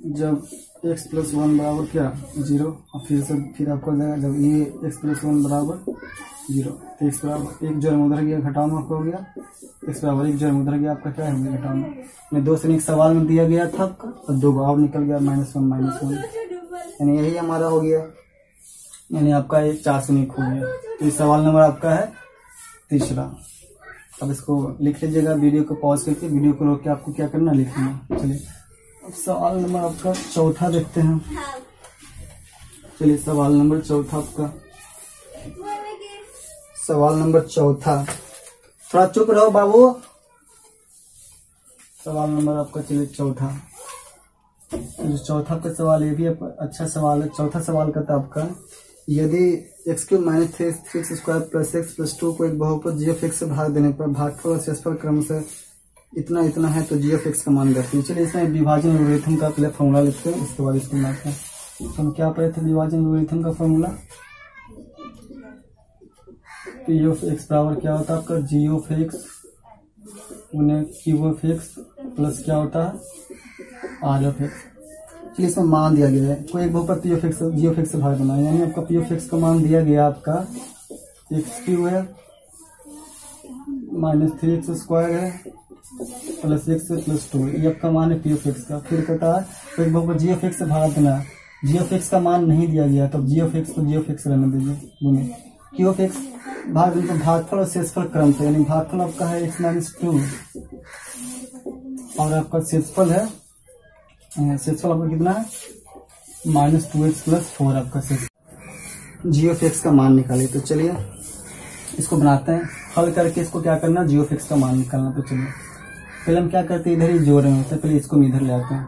जब x प्लस 1 बराबर क्या 0, और फिर आपको हो जाएगा जब ये x प्लस 1 बराबर 0, तो x बराबर 1 जड़ उधर गया, घटाना आपका हो गया, x बराबर 1 जड़ उधर गया, आपका क्या है घटाना। 2 से 1 सवाल में दिया गया था, और 2 और निकल गया, -1, यानी यही हमारा हो गया, यानी आपका ये 4 से 1 हो गया। तो इस सवाल नंबर आपका है तीसरा। अब इसको लिख लीजिएगा, वीडियो को पॉज करके, वीडियो को रोक के आपको क्या करना, लिखना। चलिए अब सवाल नंबर आपका चौथा देखते हैं। चलिए सवाल नंबर चौथा आपका, सवाल नंबर चौथा, थोड़ा चुप रहो बाबू। सवाल नंबर आपका चलिए चौथा, जो चौथा का सवाल, ये भी अच्छा सवाल है। चौथा सवाल का था आपका, यदि x³ - 3x square plus x plus 2 को एक बहुपद g से भाग देने पर भागफल और शेषफल क्रम से इतना इतना है, तो g का मान दर्शाइए। चलिए इसमें विभाजन एल्गोरिथम का पहले फॉर्मूला लिखते हैं, उसके बाद इसको मानते हैं। तो हम क्या पढ़े थे, विभाजन एल्गोरिथम का फॉर्मूला, p(x) बराबर क्या होता है आपका g(x) उन्हें q(x) प्लस क्या होता है r(x)। चलिए इसमें मान दिया गया है, कोई एक बहुपद g(x) से भाग देना है, यानी आपका p(x) का मान दिया गया आपका x³ है, -3x स्क्वायर है, प्लस x प्लस 2, ये आपका मान है p(x) का। फिर कहता है तो एक बहुपद g(x) से भाग देना है, g(x) का मान नहीं दिया गया, तो g(x) को g(x) रहने दीजिए, गुने q(x) भाग देने पर भागफल और शेषफल क्रम से, यानी भागफल आपका है x - 2 और आपका शेषफल है, शेषफल आपका कितना है -2x प्लस 4 आपका शेषफल। g(x) का मान निकालिए। तो चलिए इसको बनाते हैं, हल करके इसको क्या करना, g(x) का मान निकालना। तो चलिए पहले हम क्या करते हैं, इधर ही जोड़ रहे हैं, तो पहले इसको इधर ले आते हैं।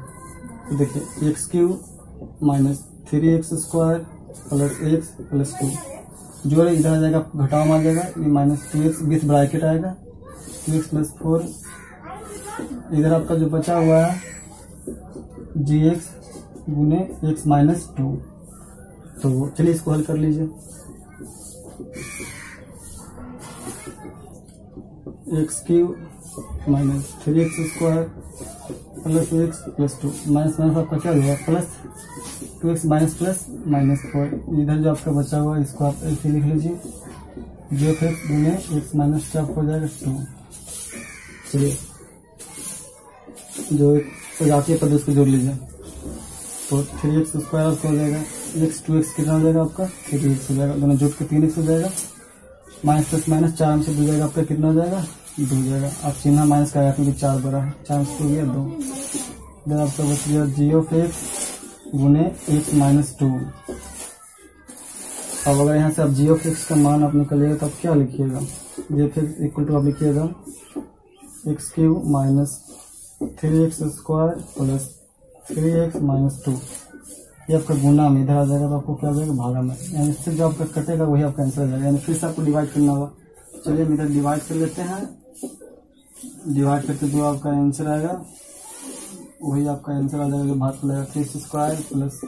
तो देखिए x³ - 3x square plus x plus 2, जोड़े इधर आ जाएगा, घटाव आ जाएगा, ये -2x बीच ब्रैकेट आएगा, 2x प्लस 4, इधर आपका जो बचा हुआ है gx गुने x माइनस 2। तो चलिए इसको हल कर लीजिए, x³ - 3x square plus x plus 2, minus minus आपका क्या होगा प्लस 2x माइनस प्लस -4, इधर जो आपका बचा हुआ इसको आप ऐसे लिख लीजिए, g(x) गुने x माइनस क्या हो जाएगा 2। चलिए जो सजातीय पद उसको जोड़ लीजिए, तो 3x स्क्वायर आपका हो जाएगा, x 2x कितना हो जाएगा आपका 3x हो जाएगा, दोनों जोड़ के 3x हो जाएगा, माइनस प्लस माइनस 4 में से 2 जाएगा आपका, कितना हो जाएगा 2 हो जाएगा। आप चिन्ह माइनस का आया क्योंकि 4 बड़ा है, 4 से हो गया 2, इधर आपका बच गया g(x) गुने x माइनस 2। अब अगर यहाँ से आप g(x) का मान आप निकालिएगा तो आप क्या लिखिएगा, g(x) इक्वल टू आप लिखिएगा x³ - 3x square plus 3x minus 2, ये आपका गुना में इधर आ जाएगा, तो आपको क्या आ जाएगा भागा में, यानी इससे जो आपका कटेगा वही आपका आंसर आ जाएगा, यानी फिर से आपको डिवाइड करना होगा। चलिए हम इधर डिवाइड कर लेते हैं, डिवाइड करके जो आपका आंसर आएगा वही आपका आंसर आ जाएगा, जो भाग पड़ेगा 3x square plus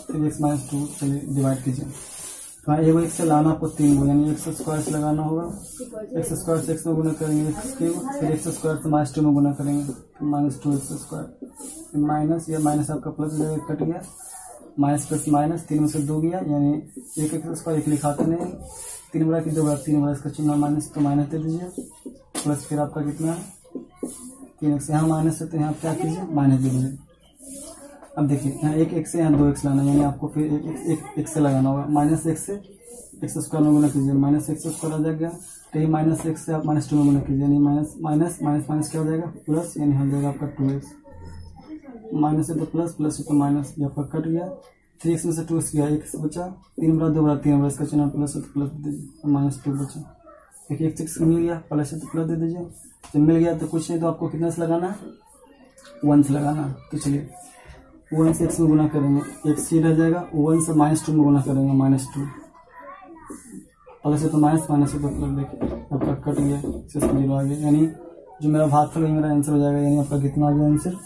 3x minus 2। चलिए डिवाइड कीजिए, हाँ एक एक्स से लाना आपको 3 को, यानी एक्स स्क्वायर से लगाना होगा, एक्स स्क्वायर से एक्स में गुना करेंगे एक्स क्यूब, फिर एक्स स्क्वायर से -2 में गुना करेंगे, -2 एक्स स्क्वायर, माइनस, ये माइनस आपका प्लस कट गया, माइनस प्लस माइनस 3 में से 2 गया, यानी एक एक्स स्क्वायर एक लिखाते नहीं, 3 बड़ा की 2 बड़ा, 3 बड़ा इसका चिन्ह माइनस, तो माइनस दे दीजिए, प्लस फिर आपका कितना है 3x, यहाँ माइनस है तो यहाँ क्या कीजिए माइनस दे दीजिए। अब देखिए यहाँ एक एक्स से यहाँ 2x लाना, यानी आपको फिर एक एक्स से लगाना होगा, माइनस एक्स से एक्स स्क्वायर में गुना कीजिए, माइनस एक्स स्क्वायर आ जाएगा, तो ये माइनस एक्स से आप -2 में गुना कीजिए, यानी माइनस माइनस माइनस माइनस क्या हो जाएगा प्लस, यानी हो जाएगा आपका 2x, माइनस है तो प्लस, प्लस है तो माइनस, ये आपका कट गया, 3x में से 2x गया, एक बचा, 3 बड़ा 2 बड़ा 3 बड़ा, इसका चिन्ह प्लस है तो प्लस दे दीजिए, -2 बचा, देखिए x मिल गया, प्लस है तो प्लस दे दीजिए, जब मिल गया तो कुछ नहीं तो आपको कितना से लगाना है 1 से लगाना है, तो चलिए 1 से x में गुना करेंगे, x ही रह जाएगा, 1 से -2 में गुना करेंगे, -2, प्लस है तो माइनस, माइनस है तो प्लस, देखिए आपका कट गया, 0 आ गया, यानी जो मेरा भागफल है मेरा आंसर हो जाएगा, यानी आपका कितना आ गया आंसर,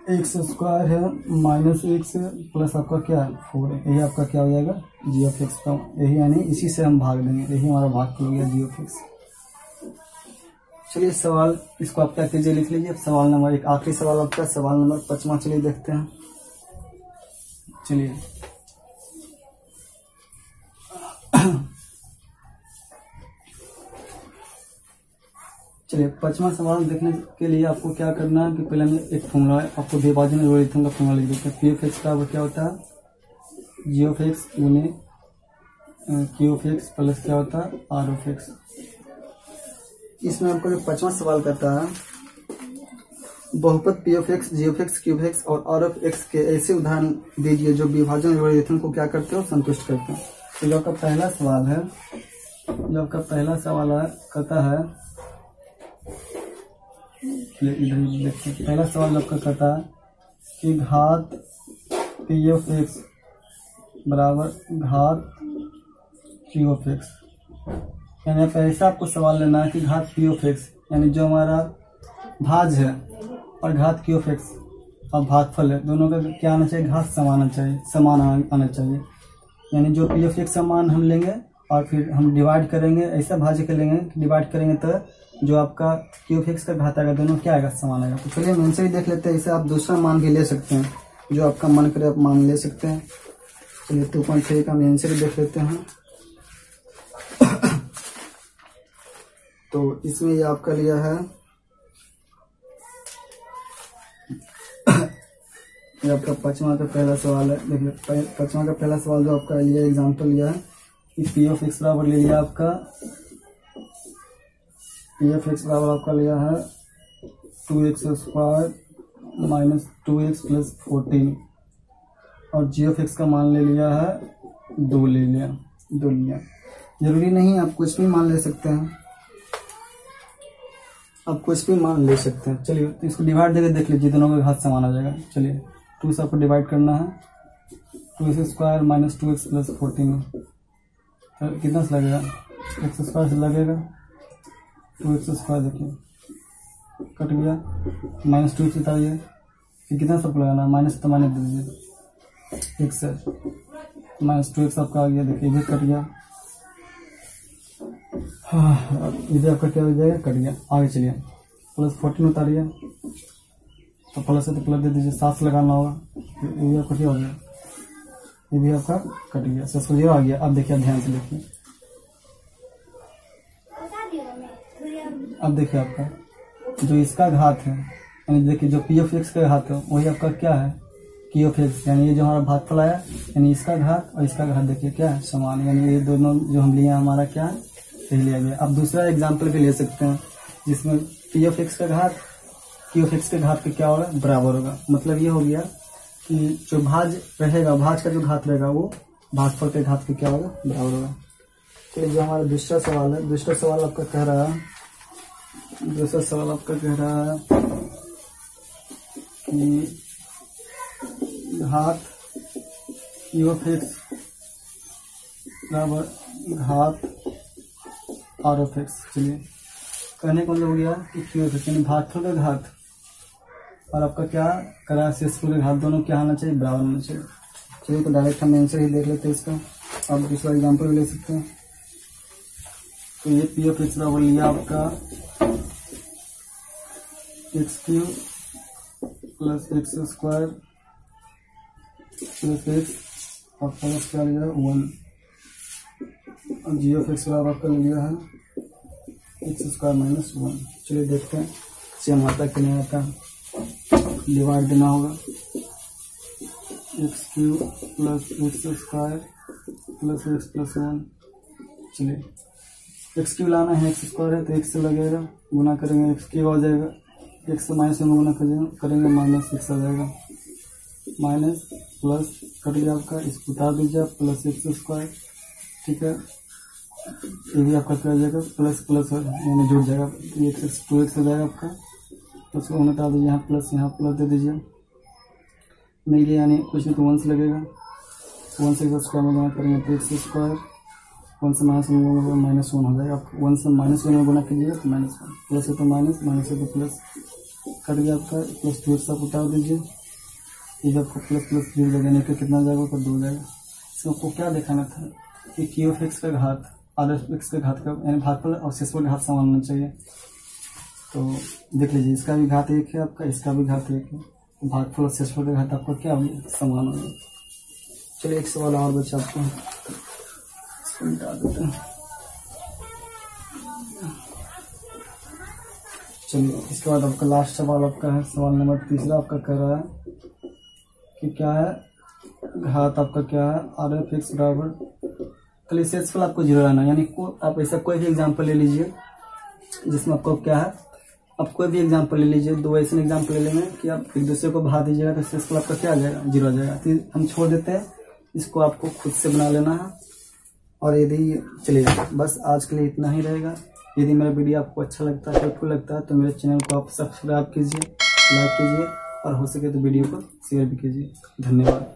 एक्स स्क्वायर है -1 प्लस आपका क्या है 4 है, यही आपका क्या हो जाएगा जी ऑफ एक्स का, यही यानी इसी से हम भाग देंगे, यही हमारा भागफल हो गया जी ऑफ एक्स। चलिए सवाल इसको आप क्या कीजिए लिख लीजिए, सवाल नंबर 1 आखिरी सवाल आपका, सवाल नंबर 5वां, चलिए देखते हैं। चलिए चलिए 5वां सवाल देखने के लिए आपको क्या करना है कि पहले में एक फॉर्मूला है, आपको विभाजन एल्गोरिथम का फॉर्मूला लिख देते हैं, पी ऑफ एक्स का क्या होता है जी ऑफ एक्स गुने क्यू ऑफ एक्स प्लस क्या होता है आर ऑफ एक्स। इसमें आपको जो 5वां सवाल करता है, बहुपद p of x, g of x, q of x और आर ऑफ एक्स के ऐसे उदाहरण दीजिए जो विभाजन एल्गोरिथम को क्या करते हो संतुष्ट करते हैं। तो जो आपका पहला सवाल है, जो आपका पहला सवाल है कहता है, देखिए पहला सवाल आपका कहता है कि घात पी ऑफ एक्स बराबर घात क्यू ऑफ एक्स, यानी आप ऐसा आपको सवाल लेना है कि घात पी ऑफ एक्स यानी जो हमारा भाज है और घात क्यू ऑफ एक्स और भागफल है, दोनों का क्या आना चाहिए घात समान आना चाहिए, यानी जो पी ऑफ एक्स समान हम लेंगे और फिर हम डिवाइड करेंगे, ऐसा भाज्य कर लेंगे डिवाइड करेंगे तो जो आपका क्यू ऑफ एक्स का घात आएगा दोनों क्या आएगा समान आएगा। तो चलिए हम आंसर ही देख लेते हैं, इसे आप दूसरा मान भी ले सकते हैं, जो आपका मन करे आप मान ले सकते हैं। चलिए 2.3 का हम आंसर ही देख लेते हैं। तो इसमें ये आपका लिया है, ये आपका 5वां का पहला सवाल है। देखिए 5वां का पहला सवाल जो आपका लिया एग्जाम्पल लिया है कि पी ऑफ एक्स बराबर ले लिया आपका, पी ऑफ एक्स बराबर आपका लिया है 2x square minus 2x plus 14 और जी ऑफ एक्स का मान ले लिया है 2 ले लिया। जरूरी नहीं आप कुछ भी मान ले सकते हैं, आप कुछ भी मान ले सकते हैं। चलिए तो इसको डिवाइड देकर देख लीजिए, दोनों का घात समान आ जाएगा। चलिए 2 से आपको डिवाइड करना है, 2x square minus 2x plus 14 तो कितना से लगेगा x स्क्वायर से लगेगा 2x स्क्वायर, देखिए कट गया, माइनस 2 से उतारिए, फिर कितना सब लगाना है माइनस, तो माइनस दे दीजिए x से, माइनस 2x आपका आ गया, देखिए इधर कट गया, हाँ इधर आपका क्या हो जाएगा कट गया। आगे चलिए प्लस 14 उतारिए, तो प्लस है तो प्लस दे दीजिए, 7 लगाना होगा, ये भी आपका क्या हो गया, ये भी आपका कट गया, 0 आ गया। अब देखिए ध्यान से देखिए, अब देखिए आपका जो इसका घात है, यानी देखिए जो पी ऑफ एक्स का घात है वही आपका क्या है क्यू ऑफ एक्स, यानी ये जो हमारा भागफल आया यानी इसका घात और इसका घात देखिए क्या है समान, यानी ये दोनों जो हम लिए हमारा क्या है सही लिया गया। अब दूसरा एग्जाम्पल भी ले सकते हैं जिसमें पी ऑफ एक्स का घात क्यू ऑफ एक्स के घात के क्या होगा बराबर होगा। मतलब ये हो गया कि जो भाज रहेगा, भाज का जो घात रहेगा वो भागफल के घात के क्या होगा बराबर होगा। तो जो हमारा दूसरा सवाल है, दूसरा सवाल आपका कह रहा है कि घात क्यू ऑफ एक्स बराबर घात आर ऑफ एक्स। चलिए कहने का मतलब हो गया कि क्यू ऑफ एक्स यानी भागफल का घात और आपका क्या करा शेषफल का घात दोनों क्या आना चाहिए बराबर होना चाहिए। चलिए तो डायरेक्ट हम आंसर ही देख लेते हैं इसका। आप दूसरा एग्जाम्पल भी ले सकते हैं। तो ये पी ऑफ एक्स बराबर लिया आपका x cube plus x square plus x और प्लस क्या लिया 1। और जी ऑफ एक्स बराबर आपका लिया है एक्स स्क्वायर माइनस 1। चलिए देखते हैं सेम आता कि नहीं आता। डिवाइड देना होगा x cube plus x square plus x plus 1। चलिए एक्स क्यूब लाना है, एक्स स्क्वायर है तो एक्स से लगेगा, गुना करेंगे एक्स क्यूब हो जाएगा, एक्स से माइनस में गुना करेंगे माइनस एक्स आ जाएगा, माइनस प्लस कट गया आपका, इसको उतार दीजिए आप प्लस एक्स स्क्वायर। ठीक है, ये भी आपका क्या हो जाएगा प्लस प्लस यानी जुड़ जाएगा, एक्स 2x हो जाएगा आपका, प्लस को हटा दीजिए यहाँ प्लस दे दीजिए, नहीं लिया यानी कुछ नहीं तो 1 से लगेगा, 1 से स्क्वायर में गुना करेंगे तो एक्स स्क्वायर, 1 से माइनस में गुना माइनस 1 हो जाएगा। आप 1 से माइनस 1 में गुना कीजिएगा तो माइनस 1, प्लस है तो माइनस, माइनस है तो प्लस, कट गया आपका प्लस 2x आप उतार दीजिए, ये जब आपको प्लस प्लस 2 लगाने का कितना जाएगा तो 2 जाएगा। इसमें आपको क्या दिखाना था कि क्यू ऑफ एक्स का घात आर एफ एक्स के घात का यानी भागफल और शेषफल का घात समान होना चाहिए। तो देख लीजिए इसका भी घात 1 है आपका, इसका भी घात 1 है, तो भागफल और शेषफल का घात आपका क्या होगा समान होगा। चलिए एक सवाल और बचा आपको, इसको मिटा देते हैं। चलिए इसके बाद आपका लास्ट सवाल आपका है, सवाल नंबर 3 आपका कह रहा है कि क्या है घात आपका क्या है आर एफ एक्स बराबर, कल शेषफल आपको 0 लाना है, यानी आप ऐसा कोई भी एग्जांपल ले लीजिए जिसमें आपको क्या है, आप कोई भी एग्जांपल ले लीजिए, 2 ऐसे एग्जांपल ले लेंगे कि आप एक दूसरे को भाग दीजिएगा तो शेषफल आपका क्या आ जाएगा 0 आ जाएगा। तो हम छोड़ देते हैं, इसको आपको खुद से बना लेना है। और यदि चलिए बस आज के लिए इतना ही रहेगा। यदि मेरा वीडियो आपको अच्छा लगता है, हेल्पफुल लगता है तो मेरे चैनल को आप सब्सक्राइब कीजिए, लाइक कीजिए और हो सके तो वीडियो को शेयर भी कीजिए। धन्यवाद।